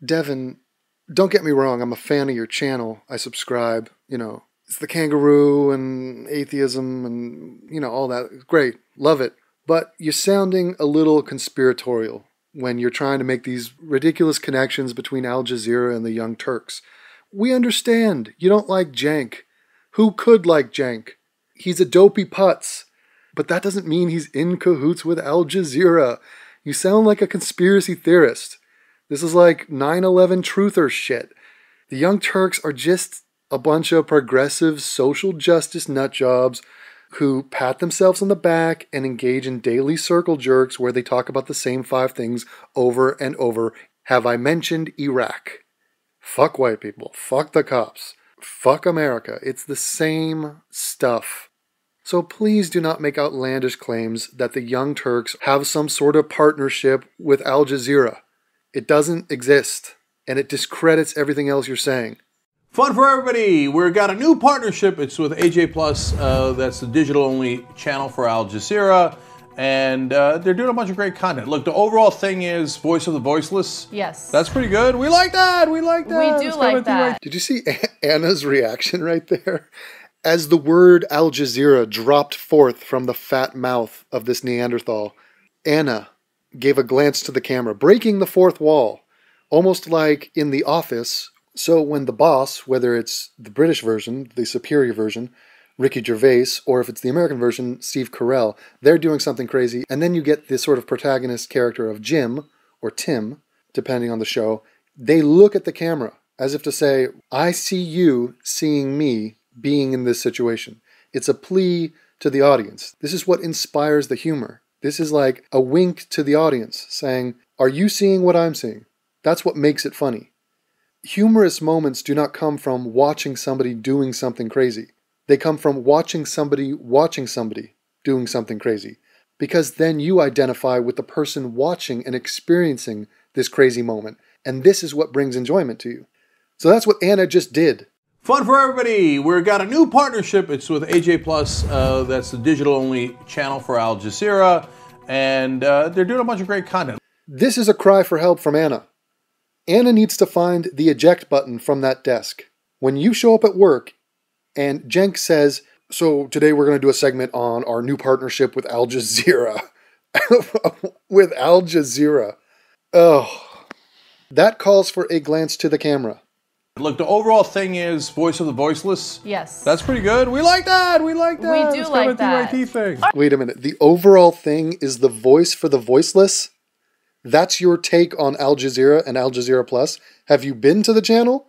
Devin, don't get me wrong, I'm a fan of your channel. I subscribe, it's the kangaroo and atheism and, all that. Great, love it. But you're sounding a little conspiratorial when you're trying to make these ridiculous connections between Al Jazeera and the Young Turks. We understand you don't like Cenk. Who could like Cenk? He's a dopey putz. But that doesn't mean he's in cahoots with Al Jazeera. You sound like a conspiracy theorist. This is like 9/11 truther shit. The Young Turks are just a bunch of progressive social justice nutjobs who pat themselves on the back and engage in daily circle jerks where they talk about the same 5 things over and over. Have I mentioned Iraq? Fuck white people. Fuck the cops. Fuck America. It's the same stuff. So please do not make outlandish claims that the Young Turks have some sort of partnership with Al Jazeera. It doesn't exist, and it discredits everything else you're saying. Fun for everybody. We've got a new partnership. It's with AJ Plus. That's the digital-only channel for Al Jazeera. And they're doing a bunch of great content. Look, the overall thing is voice of the voiceless. Yes. That's pretty good. We like that. We like that. We do like that. Right. Did you see Anna's reaction right there? As the word Al Jazeera dropped forth from the fat mouth of this Neanderthal, Anna gave a glance to the camera, breaking the fourth wall, almost like in The Office. So when the boss, whether it's the British version, the superior version, Ricky Gervais, or if it's the American version, Steve Carell, they're doing something crazy, and then you get this sort of protagonist character of Jim, or Tim, depending on the show. They look at the camera as if to say, I see you seeing me being in this situation. It's a plea to the audience. This is what inspires the humor. This is like a wink to the audience saying, are you seeing what I'm seeing? That's what makes it funny. Humorous moments do not come from watching somebody doing something crazy. They come from watching somebody doing something crazy. Because then you identify with the person watching and experiencing this crazy moment. And this is what brings enjoyment to you. So that's what Anna just did. Fun for everybody. We've got a new partnership. It's with AJ Plus. That's the digital-only channel for Al Jazeera. And they're doing a bunch of great content. This is a cry for help from Anna. Anna needs to find the eject button from that desk. When you show up at work and Cenk says, so today we're going to do a segment on our new partnership with Al Jazeera. With Al Jazeera. Oh, that calls for a glance to the camera. Look, the overall thing is voice of the voiceless. Yes. That's pretty good. We like that. We like that. We do like that. Thing. Wait a minute. The overall thing is the voice for the voiceless? That's your take on Al Jazeera and Al Jazeera Plus? Have you been to the channel?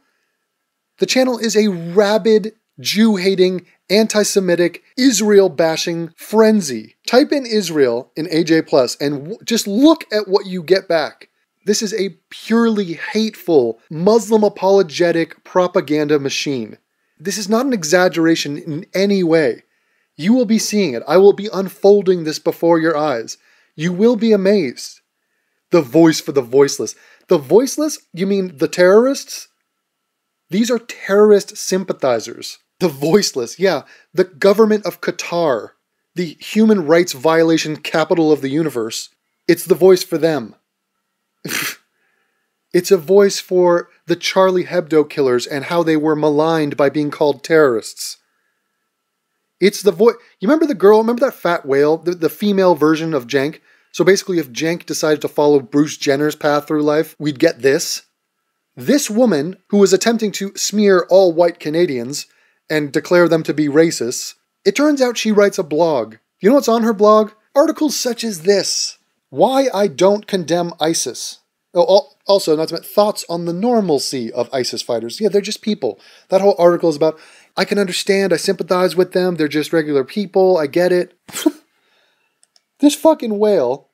The channel is a rabid, Jew-hating, anti-Semitic, Israel-bashing frenzy. Type in Israel in AJ Plus and just look at what you get back. This is a purely hateful, Muslim apologetic propaganda machine. This is not an exaggeration in any way. You will be seeing it. I will be unfolding this before your eyes. You will be amazed. The voice for the voiceless. The voiceless? You mean the terrorists? These are terrorist sympathizers. The voiceless, yeah. The government of Qatar. The human rights violation capital of the universe. It's the voice for them. It's a voice for the Charlie Hebdo killers and how they were maligned by being called terrorists. It's the voice. You remember the girl? Remember that fat whale? The female version of Cenk? So basically, if Cenk decided to follow Bruce Jenner's path through life, we'd get this. This woman, who was attempting to smear all white Canadians and declare them to be racists, it turns out she writes a blog. You know what's on her blog? Articles such as this. Why I don't condemn ISIS. Oh, also, not to mention, thoughts on the normalcy of ISIS fighters. Yeah, they're just people. That whole article is about, I can understand, I sympathize with them, they're just regular people, I get it. This fucking whale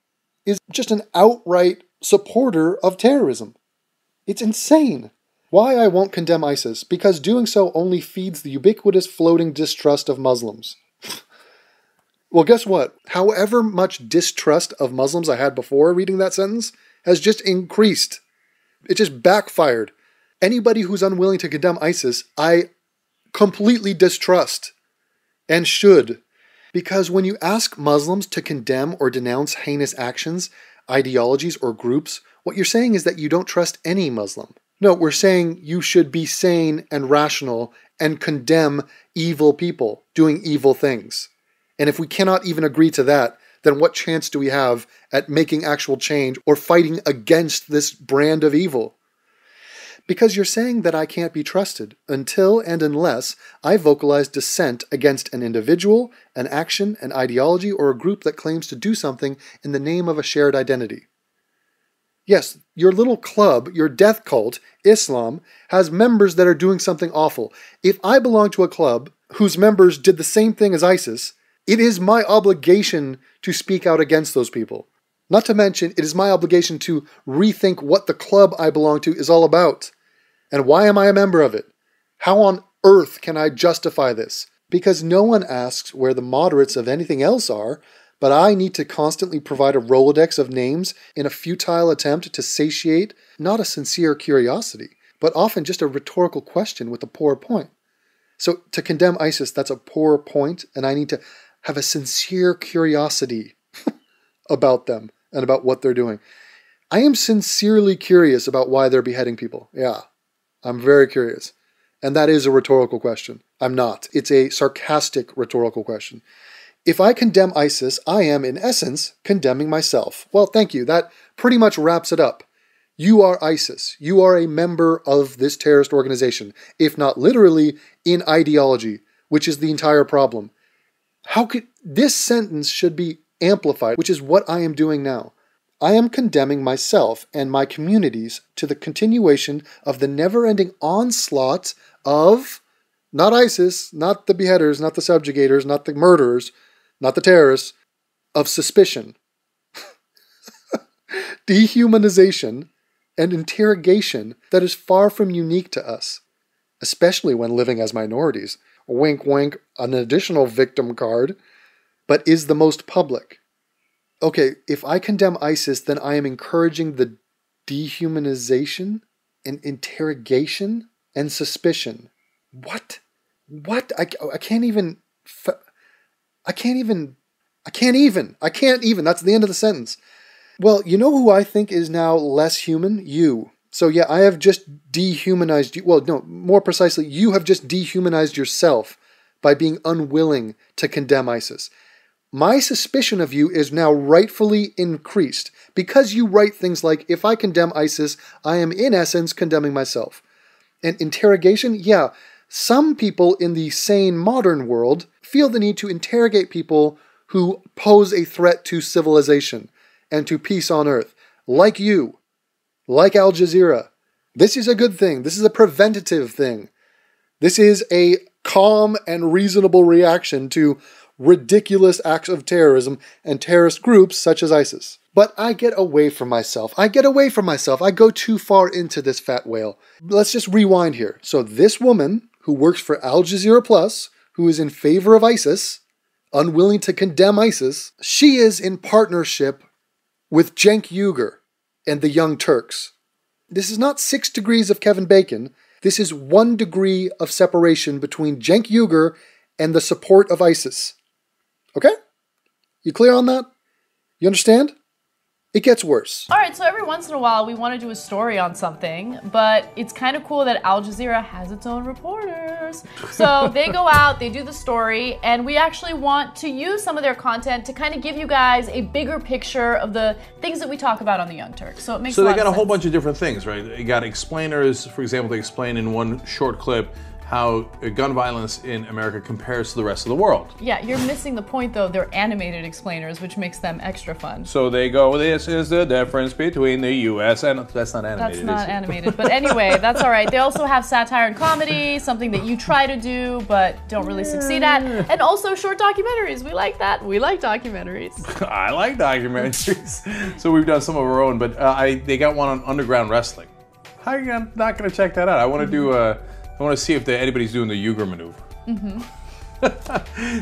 is just an outright supporter of terrorism. It's insane. Why I won't condemn ISIS? Because doing so only feeds the ubiquitous floating distrust of Muslims. Well, guess what? However much distrust of Muslims I had before reading that sentence has just increased. It just backfired. Anybody who's unwilling to condemn ISIS, I completely distrust. And should. Because when you ask Muslims to condemn or denounce heinous actions, ideologies, or groups, What you're saying is that you don't trust any Muslim. No, we're saying you should be sane and rational and condemn evil people doing evil things. And if we cannot even agree to that, then what chance do we have at making actual change or fighting against this brand of evil? Because you're saying that I can't be trusted until and unless I vocalize dissent against an individual, an action, an ideology, or a group that claims to do something in the name of a shared identity. Yes, your little club, your death cult, Islam, has members that are doing something awful. If I belong to a club whose members did the same thing as ISIS, it is my obligation to speak out against those people. Not to mention, it is my obligation to rethink what the club I belong to is all about. And why am I a member of it? How on earth can I justify this? Because no one asks where the moderates of anything else are, but I need to constantly provide a Rolodex of names in a futile attempt to satiate not a sincere curiosity, but often just a rhetorical question with a poor point. So to condemn ISIS, that's a poor point, and I need to have a sincere curiosity about them and about what they're doing. I am sincerely curious about why they're beheading people. Yeah, I'm very curious. And that is a rhetorical question. I'm not. It's a sarcastic rhetorical question. If I condemn ISIS, I am, in essence, condemning myself. Well, thank you. That pretty much wraps it up. You are ISIS. You are a member of this terrorist organization, if not literally, in ideology, which is the entire problem. How could this sentence should be amplified, which is what I am doing now. I am condemning myself and my communities to the continuation of the never-ending onslaught of not ISIS, not the beheaders, not the subjugators, not the murderers, not the terrorists, of suspicion, dehumanization, and interrogation that is far from unique to us, especially when living as minorities. Wink, wink, an additional victim card, but is the most public. Okay, if I condemn ISIS, then I am encouraging the dehumanization and interrogation and suspicion. What? What? I can't even. That's the end of the sentence. Well, you know who I think is now less human? You. So yeah, I have just dehumanized you. Well, no, more precisely, you have just dehumanized yourself by being unwilling to condemn ISIS. My suspicion of you is now rightfully increased because you write things like, if I condemn ISIS, I am in essence condemning myself. And interrogation, yeah, some people in the sane modern world feel the need to interrogate people who pose a threat to civilization and to peace on earth, like you, like Al Jazeera. This is a good thing. This is a preventative thing. This is a calm and reasonable reaction to ridiculous acts of terrorism and terrorist groups such as ISIS. But I get away from myself. I go too far into this fat whale. Let's just rewind here. So this woman who works for Al Jazeera Plus, who is in favor of ISIS, unwilling to condemn ISIS, she is in partnership with Cenk Uygur and the Young Turks. This is not 6 degrees of Kevin Bacon. This is 1 degree of separation between Cenk Uygur and the support of ISIS. Okay? You clear on that? You understand? It gets worse. All right, so every once in a while we want to do a story on something, but it's kind of cool that Al Jazeera has its own reporters. So they go out, they do the story, and we actually want to use some of their content to kind of give you guys a bigger picture of the things that we talk about on the Young Turks. So it makes a lot of sense. So they got a whole bunch of different things, right? You got explainers, for example, they explain in one short clip how gun violence in America compares to the rest of the world. Yeah, you're missing the point though. They're animated explainers, which makes them extra fun. So they go, this is the difference between the US and... That's not animated, That's not animated, but anyway, that's all right. They also have satire and comedy, something that you try to do but don't really succeed at. And also short documentaries. We like that. We like documentaries. I like documentaries. So we've done some of our own, but they got one on underground wrestling. How are you not going to check that out? I want to do I want to see if anybody's doing the Uyghur maneuver. Mm-hmm.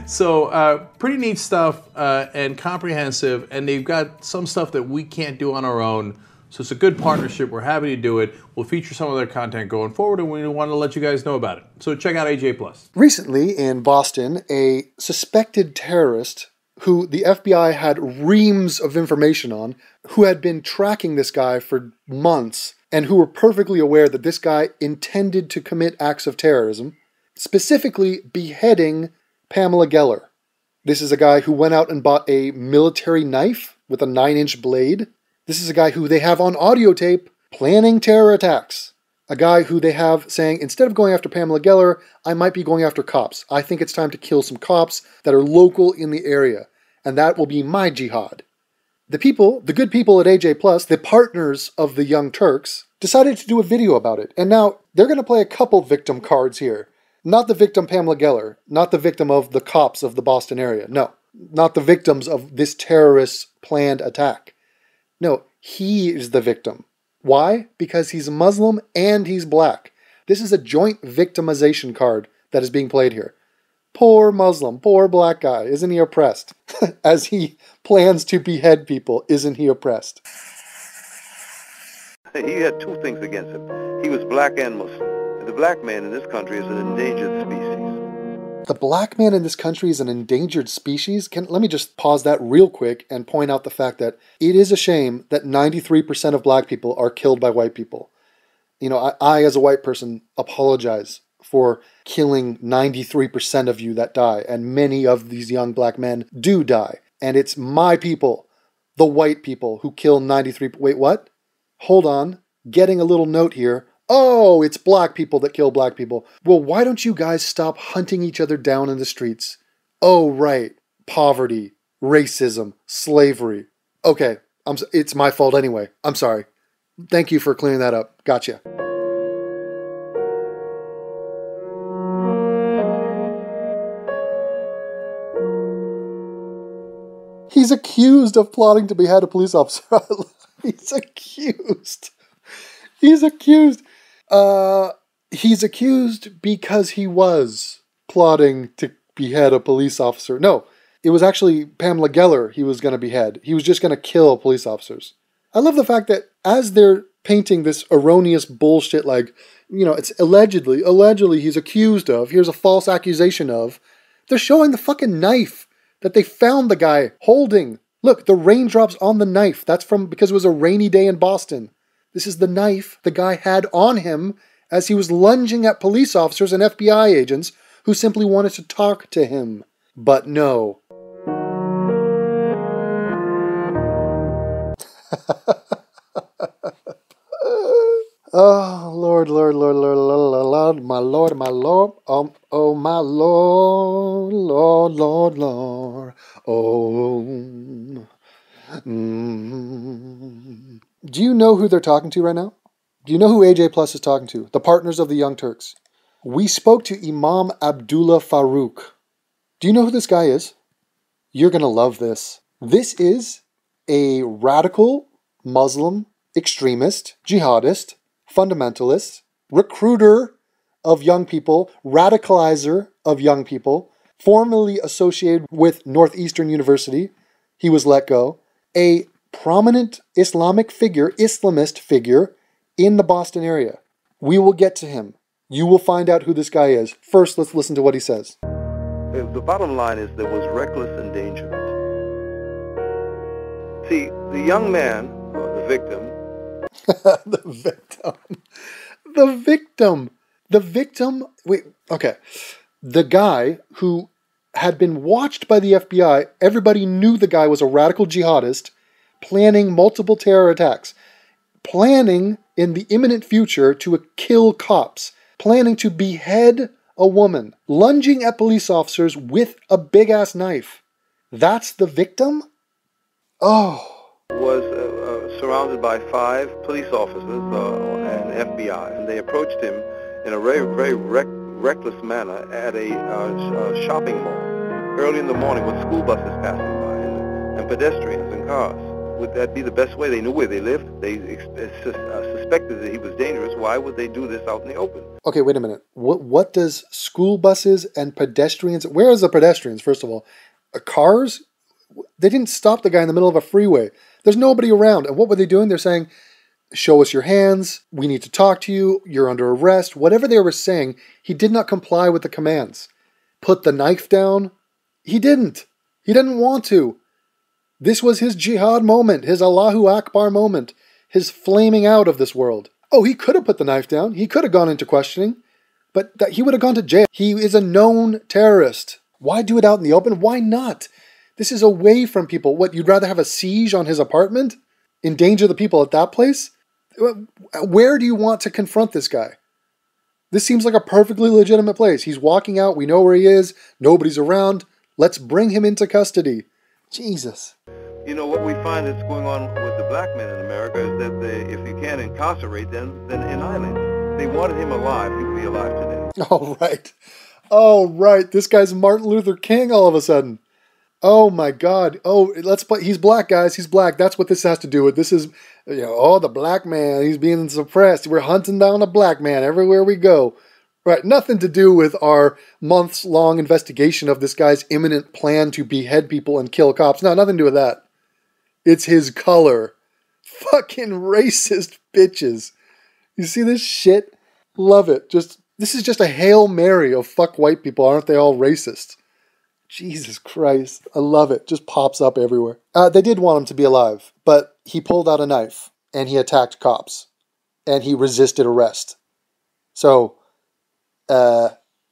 So pretty neat stuff and comprehensive, and they've got some stuff that we can't do on our own. So it's a good partnership. We're happy to do it. We'll feature some of their content going forward, and we want to let you guys know about it. So check out AJ Plus. Recently in Boston, a suspected terrorist who the FBI had reams of information on, who had been tracking this guy for months, and who were perfectly aware that this guy intended to commit acts of terrorism, specifically beheading Pamela Geller. This is a guy who went out and bought a military knife with a 9-inch blade. This is a guy who they have on audio tape planning terror attacks. A guy who they have saying, instead of going after Pamela Geller, I might be going after cops. I think it's time to kill some cops that are local in the area, and that will be my jihad. The people, the good people at AJ Plus, the partners of the Young Turks, decided to do a video about it. And now they're going to play a couple victim cards here. Not the victim Pamela Geller, not the victim of the cops of the Boston area. No, not the victims of this terrorist planned attack. No, he is the victim. Why? Because he's Muslim and he's black. This is a joint victimization card that is being played here. Poor Muslim, poor black guy, isn't he oppressed? As he plans to behead people, isn't he oppressed? He had two things against him. He was black and Muslim. The black man in this country is an endangered species. The black man in this country is an endangered species? Let me just pause that real quick and point out the fact that it is a shame that 93% of black people are killed by white people. You know, I as a white person apologize for killing 93% of you that die, and many of these young black men do die. And it's my people, the white people, who kill 93%. Wait, what? Hold on. Getting a little note here. Oh, it's black people that kill black people. Well, why don't you guys stop hunting each other down in the streets? Oh, right. Poverty, racism, slavery. Okay, it's my fault anyway. I'm sorry. Thank you for clearing that up. Gotcha. He's accused of plotting to behead a police officer. He's accused. He's accused. He's accused because he was plotting to behead a police officer. No, it was actually Pamela Geller he was going to behead. He was just going to kill police officers. I love the fact that as they're painting this erroneous bullshit, like, you know, it's allegedly he's accused of, here's a false accusation of, they're showing the fucking knife that they found the guy holding. Look, the raindrops on the knife. That's because it was a rainy day in Boston. This is the knife the guy had on him as he was lunging at police officers and FBI agents who simply wanted to talk to him. But no. Oh, Lord, Lord, Lord, Lord, Lord, Lord, my Lord, my Lord, oh, my Lord, Lord, Lord, Lord, oh. Do you know who they're talking to right now? Do you know who AJ Plus is talking to? The partners of the Young Turks. We spoke to Imam Abdullah Farouk. Do you know who this guy is? You're going to love this. This is a radical Muslim extremist, jihadist, fundamentalist, recruiter of young people, radicalizer of young people, formerly associated with Northeastern University. He was let go. A prominent Islamic figure, Islamist figure in the Boston area. We will get to him. You will find out who this guy is. First, let's listen to what he says. The bottom line is there was reckless endangerment. See, the young man, or the victim... The victim... Wait, okay. The guy who had been watched by the FBI, everybody knew the guy was a radical jihadist, planning multiple terror attacks, planning in the imminent future to kill cops, planning to behead a woman, lunging at police officers with a big-ass knife. That's the victim? Oh. Was surrounded by 5 police officers and FBI, and they approached him in a very reckless manner at a shopping mall early in the morning with school buses passing by and pedestrians and cars. Would that be the best way? They knew where they lived. They suspected that he was dangerous. Why would they do this out in the open? Okay, wait a minute. What does school buses and pedestrians... Where is the pedestrians, first of all? Cars? They didn't stop the guy in the middle of a freeway. There's nobody around. And what were they doing? They're saying, show us your hands. We need to talk to you. You're under arrest. Whatever they were saying, he did not comply with the commands. Put the knife down. He didn't. He didn't want to. This was his jihad moment, his Allahu Akbar moment, his flaming out of this world. Oh, he could have put the knife down. He could have gone into questioning, but he would have gone to jail. He is a known terrorist. Why do it out in the open? Why not? This is away from people. What, you'd rather have a siege on his apartment? Endanger the people at that place? Where do you want to confront this guy? This seems like a perfectly legitimate place. He's walking out. We know where he is. Nobody's around. Let's bring him into custody. Jesus. You know, what we find that's going on with the black men in America is that if you can't incarcerate them, then annihilate them. They wanted him alive. He would be alive today. Oh, right. Oh, right. This guy's Martin Luther King all of a sudden. Oh, my God. Oh, he's black, guys. He's black. That's what this has to do with. This is, the black man. He's being suppressed. We're hunting down a black man everywhere we go. Right. Nothing to do with our months-long investigation of this guy's imminent plan to behead people and kill cops. No, nothing to do with that. It's his color. Fucking racist bitches. You see this shit? Love it. This is just a Hail Mary of fuck white people. Aren't they all racist? Jesus Christ. I love it. Just pops up everywhere. They did want him to be alive, but he pulled out a knife and he attacked cops and he resisted arrest. So,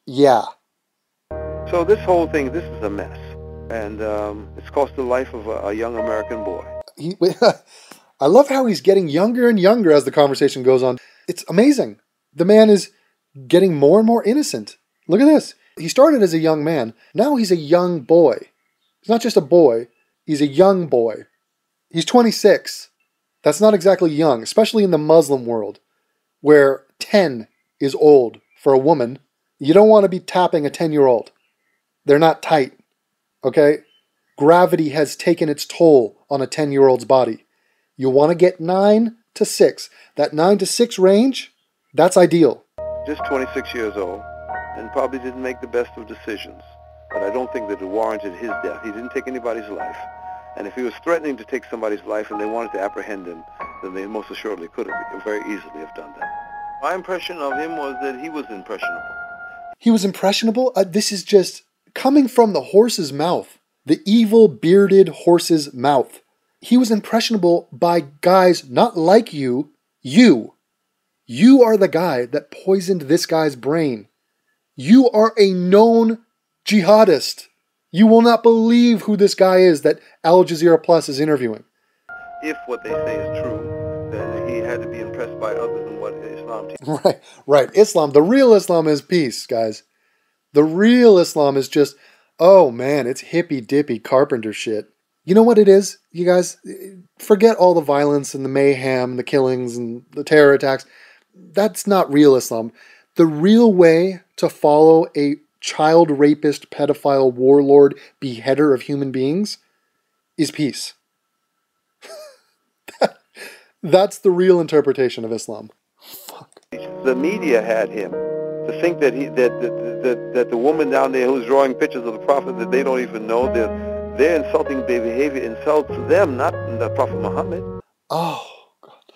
yeah. So this whole thing, this is a mess. And it's cost the life of a young American boy. I love how he's getting younger and younger as the conversation goes on. It's amazing. The man is getting more and more innocent. Look at this. He started as a young man. Now he's a young boy. He's not just a boy. He's a young boy. He's 26. That's not exactly young, especially in the Muslim world, where 10 is old for a woman. You don't want to be tapping a 10-year-old. They're not tight. Okay? Gravity has taken its toll on a 10-year-old's body. You want to get 9 to 6. That 9 to 6 range, that's ideal. Just 26 years old, and probably didn't make the best of decisions. But I don't think that it warranted his death. He didn't take anybody's life. And if he was threatening to take somebody's life and they wanted to apprehend him, then they most assuredly could have very easily have done that. My impression of him was that he was impressionable. He was impressionable? This is just coming from the horse's mouth. The evil, bearded horse's mouth. He was impressionable by guys not like you. You. You are the guy that poisoned this guy's brain. You are a known jihadist. You will not believe who this guy is that Al Jazeera Plus is interviewing. If what they say is true, then he had to be impressed by others than what Islam teaches. Right. Islam. The real Islam is peace, guys. The real Islam is just, oh man, it's hippy-dippy carpenter shit. You know what it is, you guys? Forget all the violence and the mayhem, the killings and the terror attacks. That's not real Islam. The real way to follow a child rapist, pedophile, warlord, beheader of human beings is peace. That's the real interpretation of Islam. Fuck. The media had him to think that that the woman down there who's drawing pictures of the Prophet that they don't even know, their insulting behavior insults them, not the Prophet Muhammad. Oh, God.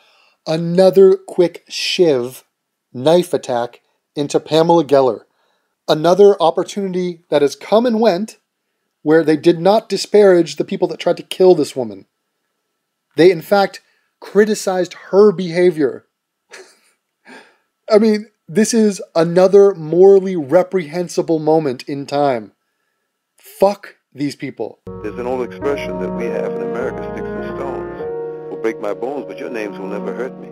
Another quick shiv, knife attack into Pamela Geller. Another opportunity that has come and went where they did not disparage the people that tried to kill this woman. They, in fact, criticized her behavior. I mean, this is another morally reprehensible moment in time. Fuck these people. There's an old expression that we have in America, sticks and stones will break my bones, but your names will never hurt me.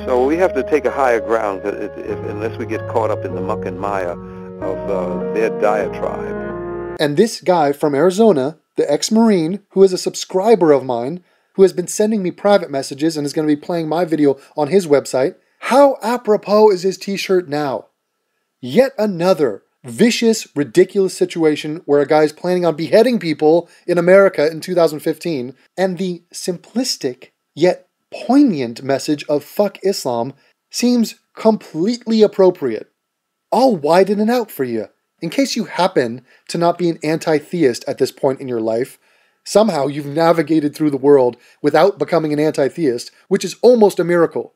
So we have to take a higher ground unless we get caught up in the muck and mire of their diatribe. And this guy from Arizona, the ex-Marine, who is a subscriber of mine, who has been sending me private messages and is going to be playing my video on his website, how apropos is his t-shirt now? Yet another vicious, ridiculous situation where a guy is planning on beheading people in America in 2015, and the simplistic yet poignant message of fuck Islam seems completely appropriate. I'll widen it out for you. In case you happen to not be an anti-theist at this point in your life, somehow you've navigated through the world without becoming an anti-theist, which is almost a miracle.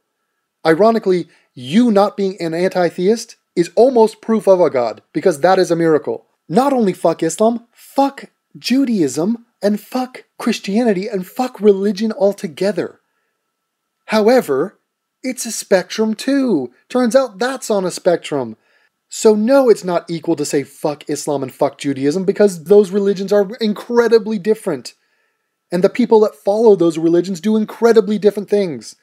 Ironically, you not being an anti-theist is almost proof of a god, because that is a miracle. Not only fuck Islam, fuck Judaism and fuck Christianity and fuck religion altogether. However, it's a spectrum too. Turns out that's on a spectrum. So no, it's not equal to say fuck Islam and fuck Judaism, because those religions are incredibly different. And the people that follow those religions do incredibly different things.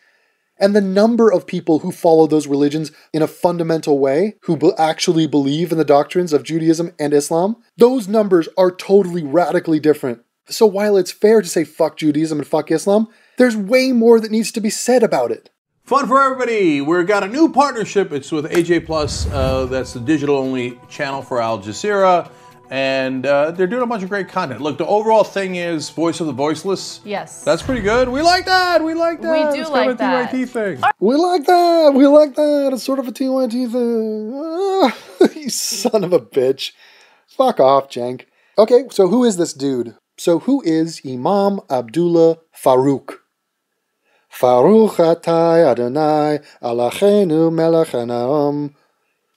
And the number of people who follow those religions in a fundamental way, who actually believe in the doctrines of Judaism and Islam, those numbers are totally radically different. So while it's fair to say fuck Judaism and fuck Islam, there's way more that needs to be said about it. Fun for everybody. We've got a new partnership. It's with AJ Plus. That's the digital-only channel for Al Jazeera. And they're doing a bunch of great content. Look, the overall thing is voice of the voiceless. Yes. That's pretty good. We like that. We like that. We do it's like kind of that. a TYT thing. We like that. We like that. It's sort of a TYT thing. You son of a bitch. Fuck off, Cenk. Okay, so who is this dude? So who is Imam Abdullah Farouk? Farouk Atay Adonai Alachenu Melech Haolam.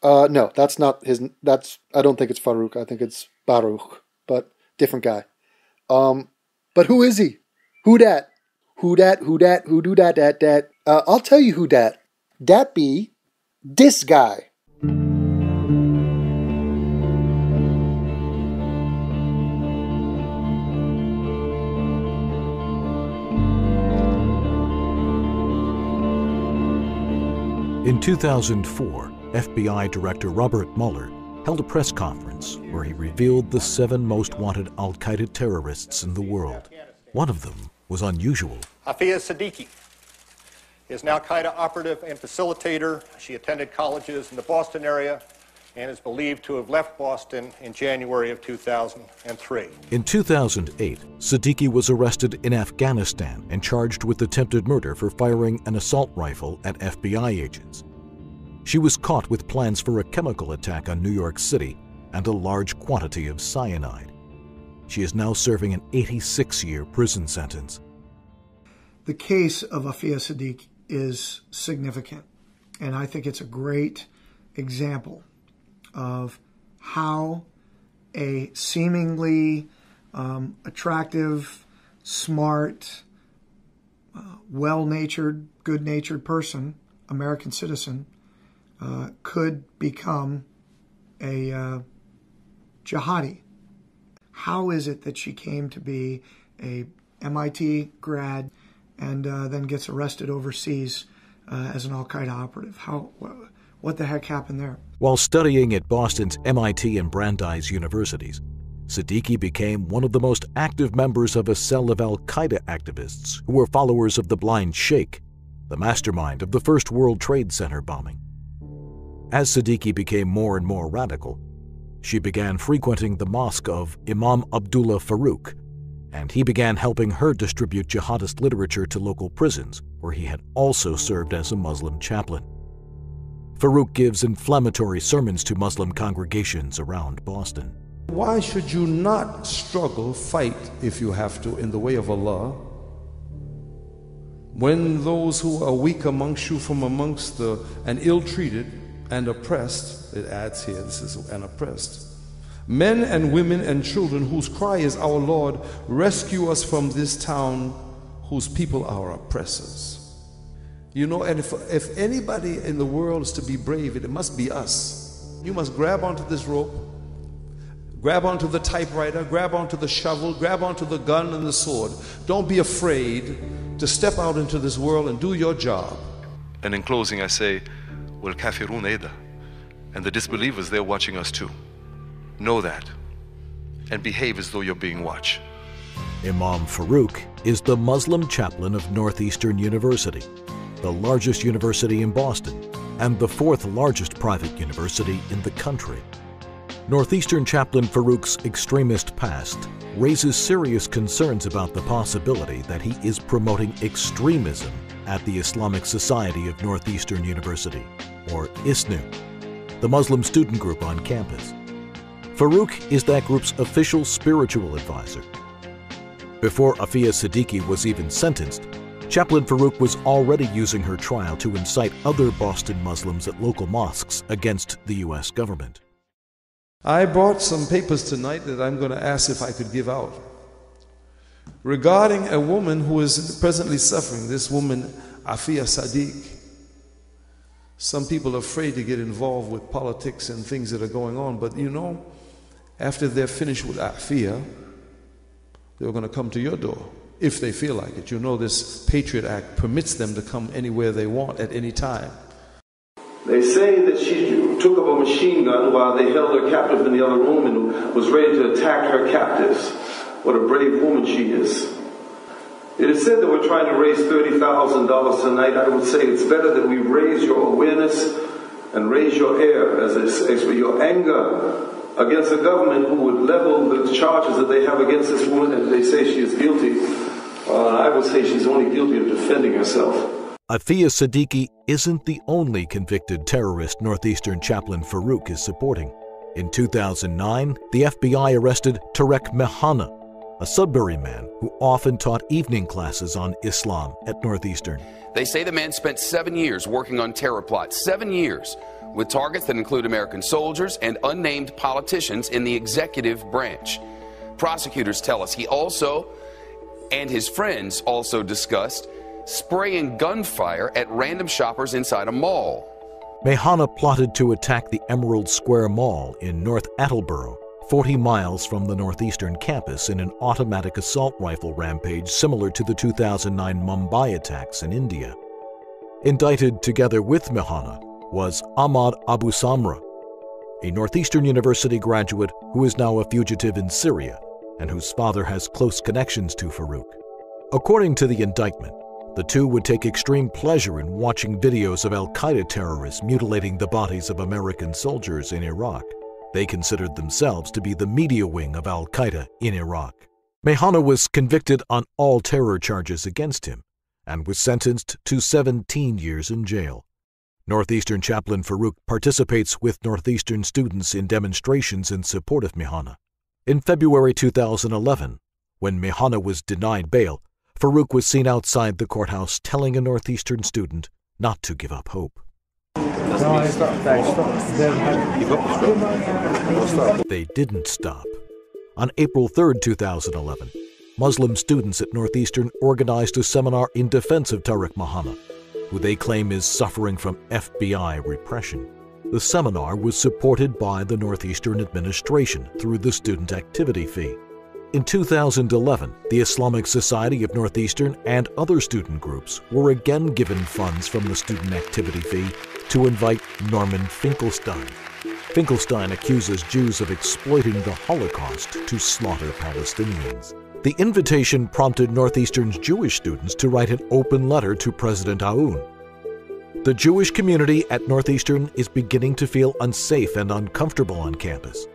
No, that's not his. I don't think it's Farouk. I think it's Baruch, but different guy. But who is he? Who dat? Who dat? Who dat? Who do dat? Dat? I'll tell you who dat. Dat be this guy. In 2004, FBI Director Robert Mueller held a press conference where he revealed the 7 most wanted al-Qaeda terrorists in the world. One of them was unusual. Hafia Siddiqui is an al-Qaeda operative and facilitator. She attended colleges in the Boston area and is believed to have left Boston in January of 2003. In 2008, Siddiqui was arrested in Afghanistan and charged with attempted murder for firing an assault rifle at FBI agents. She was caught with plans for a chemical attack on New York City and a large quantity of cyanide. She is now serving an 86-year prison sentence. The case of Hafia Siddiqui is significant, and I think it's a great example of how a seemingly attractive, smart, well-natured, good-natured person, American citizen, could become a jihadi. How is it that she came to be a MIT grad and then gets arrested overseas as an al-Qaeda operative? What the heck happened there? While studying at Boston's MIT and Brandeis universities, Siddiqui became one of the most active members of a cell of al-Qaeda activists who were followers of the Blind Sheikh, the mastermind of the first World Trade Center bombing. As Siddiqui became more and more radical, she began frequenting the mosque of Imam Abdullah Farouk, and he began helping her distribute jihadist literature to local prisons, where he had also served as a Muslim chaplain. Farouk gives inflammatory sermons to Muslim congregations around Boston. Why should you not struggle, fight, if you have to, in the way of Allah, when those who are weak amongst you from amongst and ill-treated and oppressed, it adds here, this is and oppressed, men and women and children whose cry is, our Lord, rescue us from this town whose people are oppressors. You know, and if anybody in the world is to be brave, it must be us. You must grab onto this rope, grab onto the typewriter, grab onto the shovel, grab onto the gun and the sword. Don't be afraid to step out into this world and do your job. And in closing, I say, Wal kafirun aida, and the disbelievers, they're watching us too. Know that, and behave as though you're being watched. Imam Farouk is the Muslim chaplain of Northeastern University, the largest university in Boston, and the 4th largest private university in the country. Northeastern chaplain Farouk's extremist past raises serious concerns about the possibility that he is promoting extremism at the Islamic Society of Northeastern University, or ISNU, the Muslim student group on campus. Farouk is that group's official spiritual advisor. Before Hafia Siddiqui was even sentenced, Chaplain Farouk was already using her trial to incite other Boston Muslims at local mosques against the U.S. government. I brought some papers tonight that I'm going to ask if I could give out regarding a woman who is presently suffering, this woman, Afia Sadiq. Some people are afraid to get involved with politics and things that are going on, but you know, after they're finished with Afia, they're going to come to your door if they feel like it. You know, this Patriot Act permits them to come anywhere they want at any time. They say that she took up a machine gun while they held her captive in the other room and was ready to attack her captives. What a brave woman she is. It is said that we're trying to raise $30,000 tonight. I would say it's better that we raise your awareness and raise your your anger against the government who would level the charges that they have against this woman, and they say she is guilty. I would say she's only guilty of defending herself. Afia Siddiqui isn't the only convicted terrorist Northeastern chaplain Farouk is supporting. In 2009, the FBI arrested Tarek Mehana, a Sudbury man who often taught evening classes on Islam at Northeastern. They say the man spent 7 years working on terror plots, 7 years, with targets that include American soldiers and unnamed politicians in the executive branch. Prosecutors tell us he also, and his friends also discussed, spraying gunfire at random shoppers inside a mall. Mehana plotted to attack the Emerald Square Mall in North Attleboro, 40 miles from the Northeastern campus, in an automatic assault rifle rampage similar to the 2009 Mumbai attacks in India. Indicted together with Mehana was Ahmad Abu Samra, a Northeastern University graduate who is now a fugitive in Syria and whose father has close connections to Farouk. According to the indictment, the two would take extreme pleasure in watching videos of al-Qaeda terrorists mutilating the bodies of American soldiers in Iraq. They considered themselves to be the media wing of al-Qaeda in Iraq. Mehana was convicted on all terror charges against him and was sentenced to 17 years in jail. Northeastern chaplain Farouk participates with Northeastern students in demonstrations in support of Mehana. In February 2011, when Mehana was denied bail, Farouk was seen outside the courthouse telling a Northeastern student not to give up hope. They didn't stop. On April 3, 2011, Muslim students at Northeastern organized a seminar in defense of Tarek Mehana, who they claim is suffering from FBI repression. The seminar was supported by the Northeastern administration through the student activity fee. In 2011, the Islamic Society of Northeastern and other student groups were again given funds from the student activity fee to invite Norman Finkelstein. Finkelstein accuses Jews of exploiting the Holocaust to slaughter Palestinians. The invitation prompted Northeastern's Jewish students to write an open letter to President Aoun. The Jewish community at Northeastern is beginning to feel unsafe and uncomfortable on campus.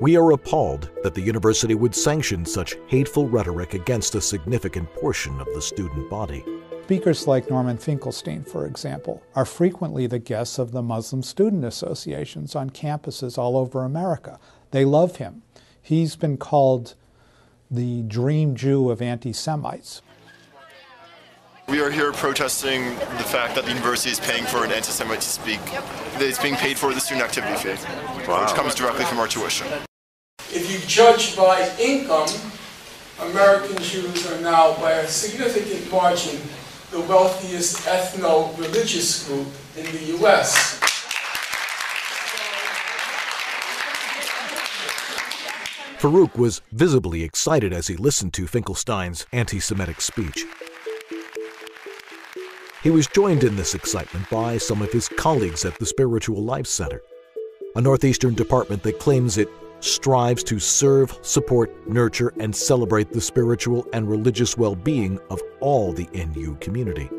We are appalled that the university would sanction such hateful rhetoric against a significant portion of the student body. Speakers like Norman Finkelstein, for example, are frequently the guests of the Muslim student associations on campuses all over America. They love him. He's been called the dream Jew of anti-Semites. We are here protesting the fact that the university is paying for an anti-Semite to speak. It's being paid for the student activity fee, which comes directly from our tuition. If you judge by income, American Jews are now, by a significant margin, the wealthiest ethno-religious group in the U.S. Farouk was visibly excited as he listened to Finkelstein's anti-Semitic speech. He was joined in this excitement by some of his colleagues at the Spiritual Life Center, a Northeastern department that claims it strives to serve, support, nurture, and celebrate the spiritual and religious well-being of all the NU community.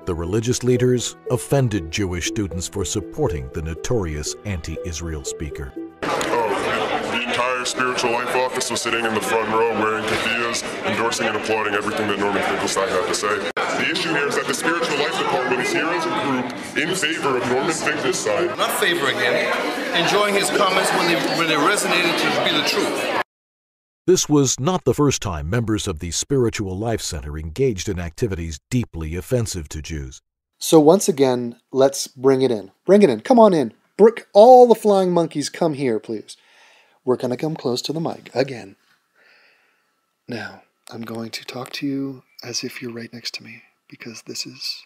The religious leaders offended Jewish students for supporting the notorious anti-Israel speaker. The entire Spiritual Life office was sitting in the front row wearing keffiyehs, endorsing and applauding everything that Norman Finkelstein had to say. The issue here is that the Spiritual Life Department is here as a group in favor of Norman Finkelstein. Not favoring him, enjoying his comments when they resonated to be the truth. This was not the first time members of the Spiritual Life Center engaged in activities deeply offensive to Jews. So once again, let's bring it in. Bring it in. Come on in. all the flying monkeys, come here, please. We're going to come close to the mic again. Now, I'm going to talk to you as if you're right next to me, because this is...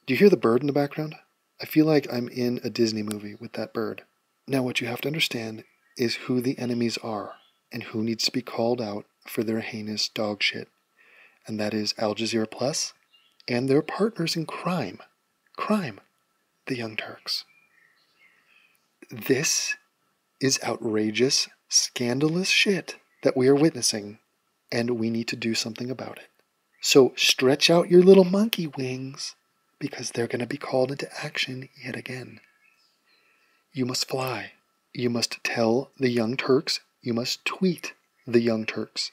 Do you hear the bird in the background? I feel like I'm in a Disney movie with that bird. Now, what you have to understand is who the enemies are and who needs to be called out for their heinous dog shit. And that is Al Jazeera Plus and their partners in crime. Crime. The Young Turks. This is outrageous, scandalous shit that we are witnessing, and we need to do something about it. So stretch out your little monkey wings, because they're going to be called into action yet again. You must fly. You must tell the Young Turks. You must tweet the Young Turks.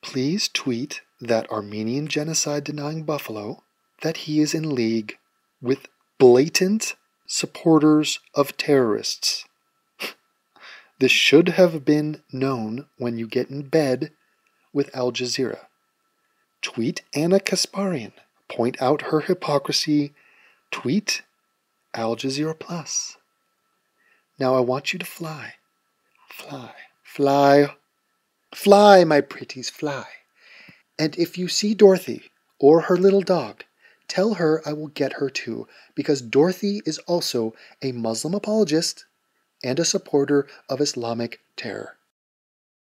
Please tweet that Armenian genocide-denying buffalo that he is in league with blatant supporters of terrorists. This should have been known when you get in bed with Al Jazeera. Tweet Anna Kasparian. Point out her hypocrisy. Tweet Al Jazeera Plus. Now I want you to fly. Fly. Fly. Fly, my pretties, fly. And if you see Dorothy or her little dog, tell her I will get her too, because Dorothy is also a Muslim apologist and a supporter of Islamic terror.